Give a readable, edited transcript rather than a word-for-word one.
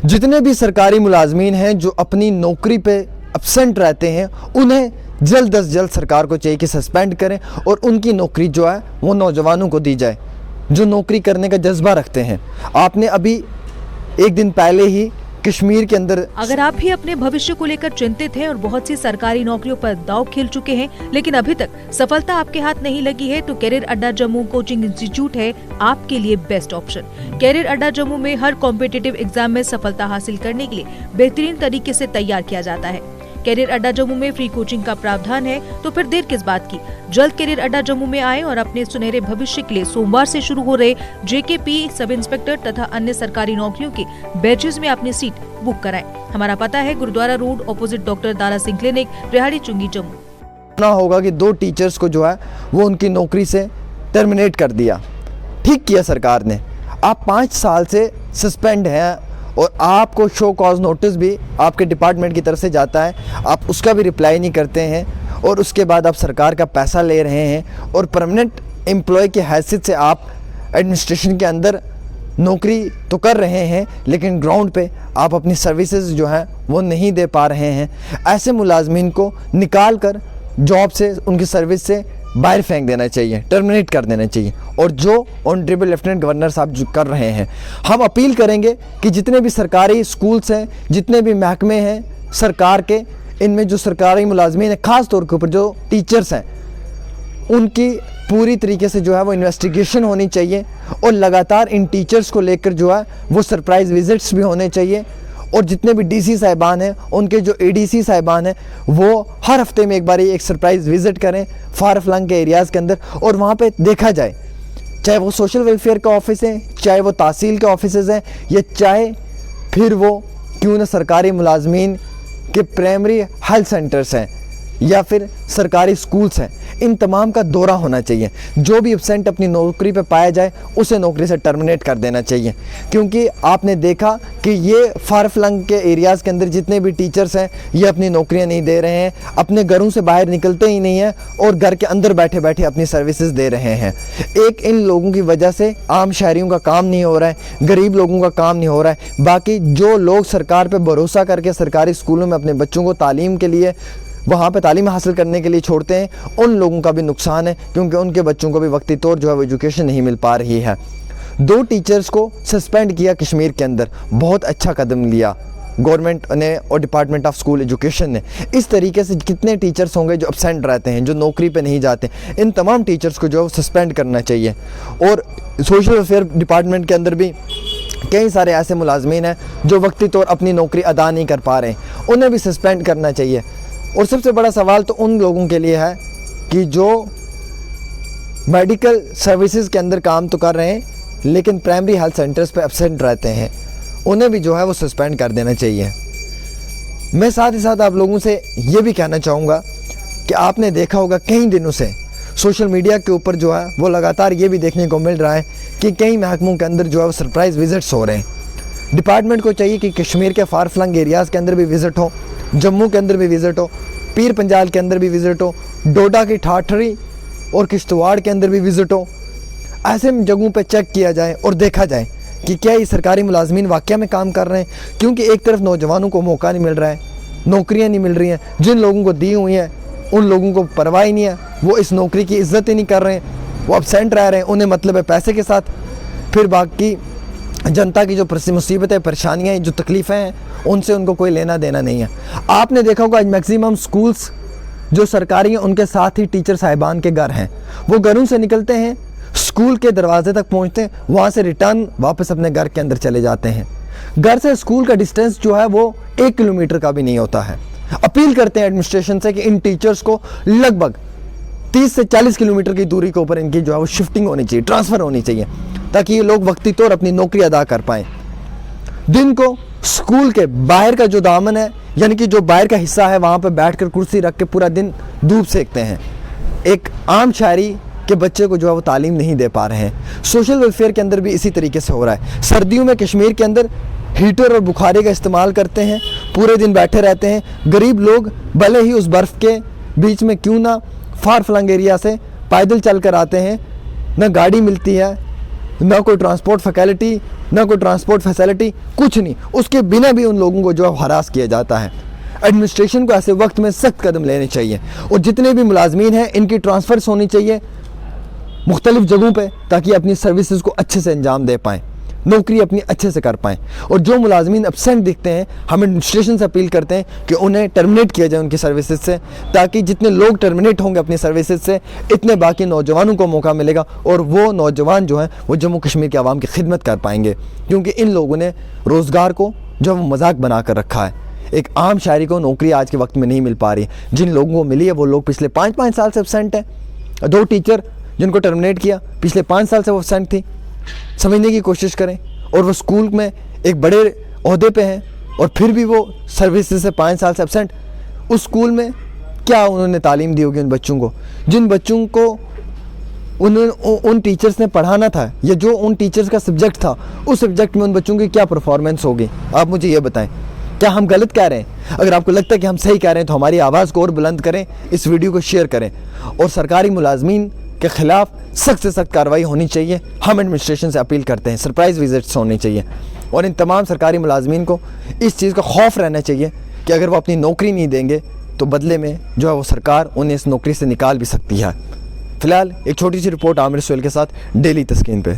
जितने भी सरकारी मुलाजमीन हैं जो अपनी नौकरी पे एब्सेंट रहते हैं, उन्हें जल्द अज जल्द सरकार को चाहिए कि सस्पेंड करें और उनकी नौकरी जो है वो नौजवानों को दी जाए जो नौकरी करने का जज्बा रखते हैं। आपने अभी एक दिन पहले ही कश्मीर के अंदर, अगर आप भी अपने भविष्य को लेकर चिंतित हैं और बहुत सी सरकारी नौकरियों पर दांव खेल चुके हैं लेकिन अभी तक सफलता आपके हाथ नहीं लगी है, तो कैरियर अड्डा जम्मू कोचिंग इंस्टीट्यूट है आपके लिए बेस्ट ऑप्शन। कैरियर अड्डा जम्मू में हर कॉम्पिटिटिव एग्जाम में सफलता हासिल करने के लिए बेहतरीन तरीके से तैयार किया जाता है। कैरियर अड्डा जम्मू में फ्री कोचिंग का प्रावधान है, तो फिर देर किस बात की, जल्द कैरियर अड्डा जम्मू में आए और अपने सुनहरे भविष्य के लिए सोमवार से शुरू हो रहे जेकेपी, सब इंस्पेक्टर तथा अन्य सरकारी नौकरियों के बैचेस में अपनी सीट बुक कराएं। हमारा पता है Gurudwara road opposite doctor Dara Singh clinic, Rehari Chungi, Jammu. ना होगा कि 2 टीचर्स को जो है वो उनकी नौकरी से टर्मिनेट कर दिया। ठीक किया सरकार ने। आप 5 साल से सस्पेंड हैं और आपको शो कॉज नोटिस भी आपके डिपार्टमेंट की तरफ से जाता है, आप उसका भी रिप्लाई नहीं करते हैं और उसके बाद आप सरकार का पैसा ले रहे हैं और परमानेंट एम्प्लॉय की हैसियत से आप एडमिनिस्ट्रेशन के अंदर नौकरी तो कर रहे हैं लेकिन ग्राउंड पे आप अपनी सर्विसेज जो हैं वो नहीं दे पा रहे हैं। ऐसे मुलाजमीन को निकाल कर जॉब से, उनकी सर्विस से बाहर फेंक देना चाहिए, टर्मिनेट कर देना चाहिए। और जो ऑनरेबल लेफ्टिनेंट गवर्नर साहब जो कर रहे हैं, हम अपील करेंगे कि जितने भी सरकारी स्कूल्स हैं, जितने भी महकमे हैं सरकार के, इनमें जो सरकारी मुलाजमीन हैं, ख़ास तौर के ऊपर जो टीचर्स हैं, उनकी पूरी तरीके से जो है वो इन्वेस्टिगेशन होनी चाहिए और लगातार इन टीचर्स को लेकर जो है वो सरप्राइज़ विजिट्स भी होने चाहिए। और जितने भी डीसी साहिबान हैं, उनके जो एडीसी साहिबान हैं, वो हर हफ्ते में एक बार एक सरप्राइज़ विज़िट करें फार फ्लंग के एरियाज़ के अंदर और वहाँ पे देखा जाए, चाहे वो सोशल वेलफेयर का ऑफिस है, चाहे वो तहसील के ऑफिसेज़ हैं, या चाहे फिर वो क्यों ना सरकारी मुलाजमीन के प्राइमरी हेल्थ सेंटर्स हैं या फिर सरकारी स्कूल्स हैं, इन तमाम का दौरा होना चाहिए। जो भी एब्सेंट अपनी नौकरी पे पाया जाए उसे नौकरी से टर्मिनेट कर देना चाहिए। क्योंकि आपने देखा कि ये फार फ्लंग के एरियाज़ के अंदर जितने भी टीचर्स हैं ये अपनी नौकरियां नहीं दे रहे हैं, अपने घरों से बाहर निकलते ही नहीं हैं और घर के अंदर बैठे बैठे अपनी सर्विसेज दे रहे हैं। एक इन लोगों की वजह से आम शहरियों का काम नहीं हो रहा है, गरीब लोगों का काम नहीं हो रहा है। बाकी जो लोग सरकार पर भरोसा करके सरकारी स्कूलों में अपने बच्चों को तालीम के लिए, वहाँ पे तालीम हासिल करने के लिए छोड़ते हैं, उन लोगों का भी नुकसान है क्योंकि उनके बच्चों को भी वक्ती तौर जो है वो एजुकेशन नहीं मिल पा रही है। 2 टीचर्स को सस्पेंड किया कश्मीर के अंदर, बहुत अच्छा कदम लिया गवर्नमेंट ने और डिपार्टमेंट ऑफ स्कूल एजुकेशन ने। इस तरीके से कितने टीचर्स होंगे जो एब्सेंट रहते हैं, जो नौकरी पे नहीं जाते, इन तमाम टीचर्स को जो है सस्पेंड करना चाहिए। और सोशल वेलफेयर डिपार्टमेंट के अंदर भी कई सारे ऐसे मुलाजमीन हैं जो वक्ती तौर अपनी नौकरी अदा नहीं कर पा रहे हैं, उन्हें भी सस्पेंड करना चाहिए। और सबसे बड़ा सवाल तो उन लोगों के लिए है कि जो मेडिकल सर्विसेज के अंदर काम तो कर रहे हैं लेकिन प्राइमरी हेल्थ सेंटर्स पे एब्सेंट रहते हैं, उन्हें भी जो है वो सस्पेंड कर देना चाहिए। मैं साथ ही साथ आप लोगों से ये भी कहना चाहूँगा कि आपने देखा होगा कई दिनों से सोशल मीडिया के ऊपर जो है वो लगातार ये भी देखने को मिल रहा है कि कई महकमों के अंदर जो है वो सरप्राइज़ विजिट्स हो रहे हैं। डिपार्टमेंट को चाहिए कि कश्मीर के फार फ्लंग एरियाज़ के अंदर भी विज़िट हो, जम्मू के अंदर भी विज़िट हो, पीर पंजाल के अंदर भी विज़िट हो, डोडा की ठाठरी और किश्तवाड़ के अंदर भी विज़िट हो। ऐसे जगहों पे चेक किया जाए और देखा जाए कि क्या ये सरकारी मुलाजमीन वाकया में काम कर रहे हैं। क्योंकि एक तरफ नौजवानों को मौका नहीं मिल रहा है, नौकरियां नहीं मिल रही हैं, जिन लोगों को दी हुई हैं उन लोगों को परवाह ही नहीं है, वो इस नौकरी की इज्जत ही नहीं कर रहे हैं, वो एब्सेंट रह रहे हैं, उन्हें मतलब है पैसे के साथ। फिर बाकी जनता की जो मुसीबतें, परेशानियाँ, जो तकलीफ़ें हैं, उनसे उनको कोई लेना देना नहीं है। आपने देखा होगा आज मैक्सिमम स्कूल्स जो सरकारी हैं उनके साथ ही टीचर साहिबान के घर हैं, वो घरों से निकलते हैं, स्कूल के दरवाजे तक पहुंचते हैं, वहाँ से रिटर्न वापस अपने घर के अंदर चले जाते हैं। घर से स्कूल का डिस्टेंस जो है वो 1 किलोमीटर का भी नहीं होता है। अपील करते हैं एडमिनिस्ट्रेशन से कि इन टीचर्स को लगभग 30 से 40 किलोमीटर की दूरी के ऊपर इनकी जो है वो शिफ्टिंग होनी चाहिए, ट्रांसफ़र होनी चाहिए, ताकि ये लोग वक्ती तौर अपनी नौकरी अदा कर पाएँ। दिन को स्कूल के बाहर का जो दामन है, यानी कि जो बाहर का हिस्सा है, वहाँ पर बैठकर कुर्सी रख के पूरा दिन धूप सेकते हैं। एक आम शहरी के बच्चे को जो है वो तालीम नहीं दे पा रहे हैं। सोशल वेलफेयर के अंदर भी इसी तरीके से हो रहा है। सर्दियों में कश्मीर के अंदर हीटर और बुखारे का इस्तेमाल करते हैं, पूरे दिन बैठे रहते हैं। गरीब लोग भले ही उस बर्फ़ के बीच में क्यों ना फार फ्लंग एरिया से पैदल चल कर आते हैं, न गाड़ी मिलती है, ना कोई ट्रांसपोर्ट फैसिलिटी, ना कोई ट्रांसपोर्ट फैसिलिटी, कुछ नहीं। उसके बिना भी उन लोगों को जो है हरास किया जाता है। एडमिनिस्ट्रेशन को ऐसे वक्त में सख्त कदम लेने चाहिए और जितने भी मुलाजमीन हैं इनकी ट्रांसफ़र्स होनी चाहिए मुख्तलिफ जगहों पे, ताकि अपनी सर्विसेज को अच्छे से अंजाम दे पाएँ, नौकरी अपनी अच्छे से कर पाएँ। और जो मुलाजमीन एब्सेंट दिखते हैं, हम एडमिनिस्ट्रेशन से अपील करते हैं कि उन्हें टर्मिनेट किया जाए उनकी सर्विसेज से, ताकि जितने लोग टर्मिनेट होंगे अपनी सर्विसेज से, इतने बाकी नौजवानों को मौका मिलेगा और वो नौजवान जो हैं वो जम्मू कश्मीर के आवाम की खिदमत कर पाएंगे। क्योंकि इन लोगों ने रोज़गार को जो मजाक बना कर रखा है। एक आम शहरी को नौकरी आज के वक्त में नहीं मिल पा रही। जिन लोगों को मिली है वो लोग पिछले 5-5 साल से एब्सेंट हैं। 2 टीचर जिनको टर्मिनेट किया पिछले 5 साल से वो एब्सेंट थी। समझने की कोशिश करें। और वो स्कूल में एक बड़े ओहदे पे हैं और फिर भी वो सर्विस से 5 साल से एब्सेंट। उस स्कूल में क्या उन्होंने तालीम दी होगी उन बच्चों को, जिन बच्चों को उन टीचर्स ने पढ़ाना था, या जो उन टीचर्स का सब्जेक्ट था, उस सब्जेक्ट में उन बच्चों की क्या परफॉर्मेंस होगी? आप मुझे ये बताएं, क्या हम गलत कह रहे हैं? अगर आपको लगता है कि हम सही कह रहे हैं तो हमारी आवाज़ को और बुलंद करें, इस वीडियो को शेयर करें और सरकारी मुलाजमीन के खिलाफ सख्त से सख्त कार्रवाई होनी चाहिए। हम एडमिनिस्ट्रेशन से अपील करते हैं, सरप्राइज़ विजिट्स होनी चाहिए और इन तमाम सरकारी मुलाजमीन को इस चीज़ का खौफ रहना चाहिए कि अगर वो अपनी नौकरी नहीं देंगे तो बदले में जो है वो सरकार उन्हें इस नौकरी से निकाल भी सकती है। फ़िलहाल एक छोटी सी रिपोर्ट आमिर सुहेल के साथ, डेली तस्कीन पे।